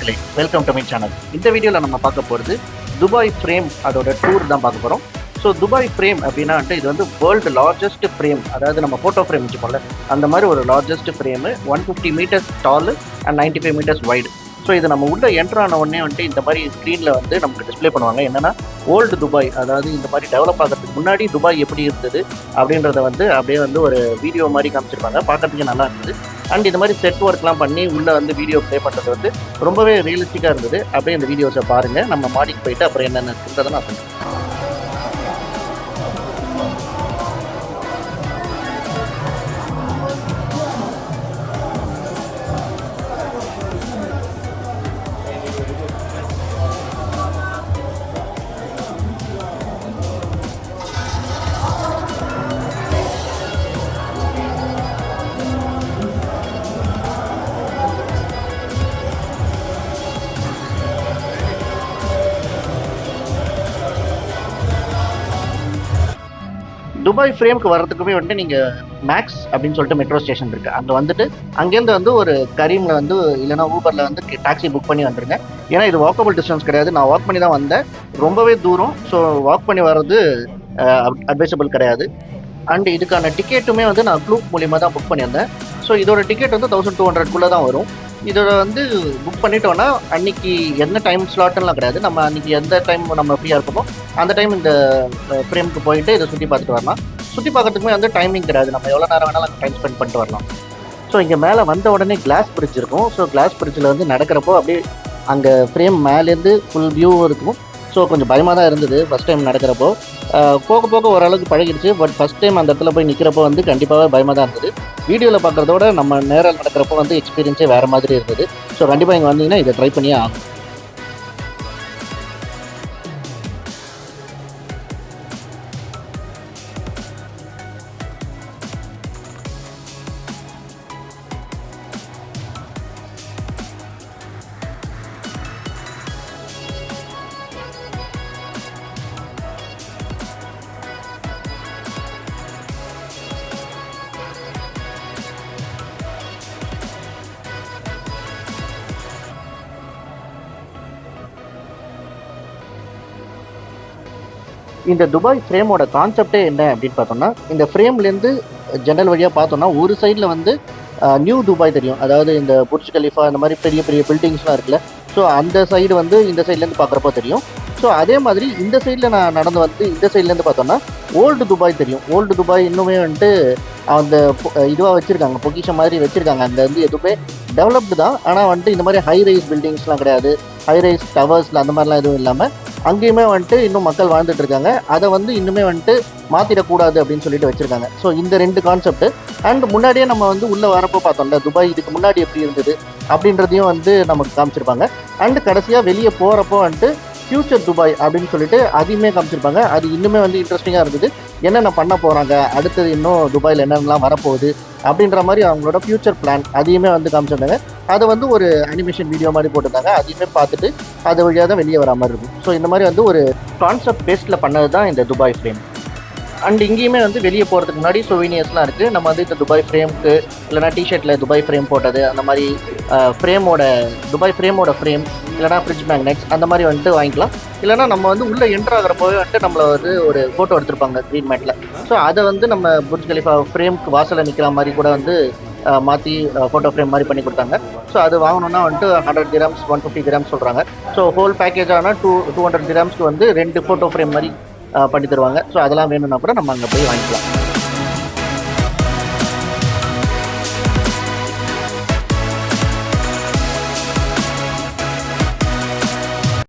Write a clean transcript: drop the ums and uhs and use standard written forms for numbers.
நண்பர்களே, welcome to my channel. இந்த வீடியோவில் நம்ம பார்க்க போகிறது துபாய் ஃப்ரேம் அதோட டூர் தான் பார்க்க போகிறோம். ஸோ துபாய் ஃப்ரேம் அப்படின்னா இது வந்து வேர்ல்டு லார்ஜஸ்ட் ஃப்ரேம், அதாவது நம்ம ஃபோட்டோ ஃப்ரேம் வச்சுப்போம்ல அந்த மாதிரி ஒரு largest frame. 150 metres tall and 95 metres wide. So இது நம்ம உள்ள என்ட்ரு ஆன உடனே இந்த மாதிரி ஸ்க்ரீனில் நமக்கு டிஸ்பிளே பண்ணுவாங்க. என்னென்னா ஓல்டு துபாய், அதாவது இந்த மாதிரி டெவலப் ஆகிறதுக்கு முன்னாடி துபாய் எப்படி இருந்தது அப்படின்றத அப்படியே ஒரு வீடியோ மாதிரி காமிச்சிருப்பாங்க. பார்க்கறதுக்கு நல்லா இருந்தது. அண்ட் இந்த மாதிரி செட் ஒர்க்லாம் பண்ணி உள்ளே வீடியோ ப்ளே பண்ணுறது ரொம்பவே ரியலிஸ்டிக்காக இருந்தது. அப்படியே இந்த வீடியோஸை பாருங்கள். நம்ம மாடிக்கு போயிட்டு அப்புறம் என்னென்ன இருக்குன்றதை நான் சொல்லுவேன். துபாய் ஃப்ரேமுக்கு வர்றதுக்குமே நீங்கள் மேக்ஸ் அப்படின்னு சொல்லிட்டு மெட்ரோ ஸ்டேஷன் இருக்குது. அங்கே அங்கேருந்து ஒரு கரீமில் இல்லைனா ஊபரில் டாக்ஸி புக் பண்ணி வந்துருங்க. ஏன்னா இது வாக்கபிள் டிஸ்டன்ஸ் கிடையாது. நான் வாக் பண்ணி தான் வந்தேன், ரொம்பவே தூரம். ஸோ வாக் பண்ணி வர்றது அட்வைசபிள் கிடையாது. அண்ட் இதுக்கான டிக்கெட்டுமே நான் க்ளூப் மூலியமாக தான் புக் பண்ணியிருந்தேன். ஸோ இதோட டிக்கெட் 1200 தான் வரும். இதோட புக் பண்ணிட்டோன்னா அன்றைக்கி என்ன டைம் ஸ்லாட்டுலாம் கிடையாது. நம்ம அன்றைக்கி எந்த டைம் நம்ம ஃப்ரீயாக இருக்கோமோ அந்த டைம் இந்த ஃப்ரேமுக்கு போயிட்டு இதை சுற்றி பார்த்துட்டு வரலாம். சுற்றி பார்க்கறதுக்குமே டைமிங் கிடையாது. நம்ம எவ்வளோ நேரம் வேணாலும் அங்கே டைம் ஸ்பெண்ட் பண்ணிட்டு வரலாம். ஸோ இங்கே மேலே வந்த உடனே கிளாஸ் பிரிட்ஜ் இருக்கும். ஸோ கிளாஸ் பிரிட்ஜில் நடக்கிறப்போ அப்படியே அங்கே ஃப்ரேம் மேலேருந்து ஃபுல் வியூ இருக்கும். ஸோ கொஞ்சம் பயமாக தான் இருந்தது ஃபஸ்ட் டைம் நடக்கிறப்போ. போக போக ஓரளவுக்கு பழகிடுச்சு. பட் ஃபஸ்ட் டைம் அந்த இடத்துல போய் நிற்கிறப்போ கண்டிப்பாக பயமாக தான் இருந்தது. வீடியோவில் பார்க்குறதோட நம்ம நேரில் நடக்கிறப்போ எக்ஸ்பீரியன்ஸே வேறு மாதிரி இருந்தது. ஸோ கண்டிப்பாக இங்கே வந்தீங்கன்னா இதை ட்ரை பண்ணியே ஆகும். இந்த துபாய் ஃப்ரேமோட கான்செப்டே என்ன அப்படின்னு பார்த்தோம்னா, இந்த ஃப்ரேம்லேருந்து ஜன்னல் வழியாக பார்த்தோம்னா ஒரு சைடில் நியூ துபாய் தெரியும். அதாவது இந்த புர்ஜ் கலிஃபா இந்த மாதிரி பெரிய பெரிய பில்டிங்ஸ்லாம் இருக்குல்ல. ஸோ அந்த சைடு இந்த சைட்லேருந்து பார்க்குறப்போ தெரியும். ஸோ அதே மாதிரி இந்த சைடில் நான் நடந்து இந்த சைட்லேருந்து பார்த்தோம்னா ஓல்டு துபாய் தெரியும். ஓல்டு துபாய் இன்னுமே அந்த இதுவாக வச்சுருக்காங்க, பொக்கிஷன் மாதிரி வச்சுருக்காங்க. அந்த எதுவுமே டெவலப்டு தான். ஆனால் இந்த மாதிரி ஹை ரைஸ் பில்டிங்ஸ்லாம் கிடையாது. ஹை ரைஸ் டவர்ஸில் அந்த மாதிரிலாம் எதுவும் இல்லாமல் அங்கேயுமே இன்னும் மக்கள் வாழ்ந்துட்டு இருக்காங்க. அதை இன்னுமே மாற்றிடக்கூடாது அப்படின்னு சொல்லிட்டு வச்சுருக்காங்க. ஸோ இந்த ரெண்டு கான்செப்ட். அண்ட் முன்னாடியே நம்ம உள்ளே வரப்போ பார்த்தோம்ல துபாய் இதுக்கு முன்னாடி எப்படி இருந்தது அப்படின்றதையும் நமக்கு காமிச்சிருப்பாங்க. அண்டு கடைசியாக வெளியே போகிறப்போ ஃபியூச்சர் துபாய் அப்படின்னு சொல்லிட்டு அதையுமே காமிச்சிருப்பாங்க. அது இன்னுமே இன்ட்ரெஸ்டிங்காக இருந்தது. என்னென்ன பண்ண போகிறாங்க, அடுத்தது இன்னும் துபாயில் என்னென்னலாம் வரப்போகுது அப்படின்ற மாதிரி அவங்களோட ஃபியூச்சர் பிளான் அதையுமே காமிச்சிருந்தாங்க. அதை ஒரு அனிமேஷன் வீடியோ மாதிரி போட்டிருந்தாங்க. அதையுமே பார்த்துட்டு அது வழியாக தான் வெளியே வர மாதிரி இருக்கும். ஸோ இந்த மாதிரி ஒரு கான்செப்ட் பேஸ்டில் பண்ணது தான் இந்த துபாய் ஃப்ரேம். அண்ட் இங்கேயுமே வெளியே போகிறதுக்கு முன்னாடி சொவீனியர்ஸ்லாம் இருக்குது. நம்ம இந்த துபாய் ஃப்ரேமுக்கு இல்லைனா டிஷர்ட்டில் துபாய் ஃப்ரேம் போட்டது அந்த மாதிரி துபாய் ஃப்ரேமோட ஃப்ரேம் இல்லைனா ஃப்ரிட்ஜ் மேக்னெட்ஸ் அந்த மாதிரி வாங்கிக்கலாம். இல்லைனா நம்ம உள்ளே என்ட்ரு ஆகிறப்போவே நம்மளை ஒரு ஃபோட்டோ எடுத்திருப்பாங்க க்ரீன் மேட்டில். ஸோ அதை நம்ம புர்ஜ் கலிஃபா ஃப்ரேமுக்கு வாசலில் நிற்கிற மாதிரி கூட மாற்றி ஃபோட்டோ ஃப்ரேம் மாதிரி பண்ணி கொடுத்தாங்க. ஸோ அது வாங்கணுன்னா 100 dirhams 150 dirhams சொல்கிறாங்க. ஸோ ஹோல் பேக்கேஜ் ஆனால் 200 dirhamsக்கு 2 ஃபோட்டோ ஃப்ரேம் மாதிரி பண்ணி தருவாங்க. ஸோ அதெல்லாம் வேணும்னா கூட நம்ம அங்கே போய் வாங்கிக்கலாம்.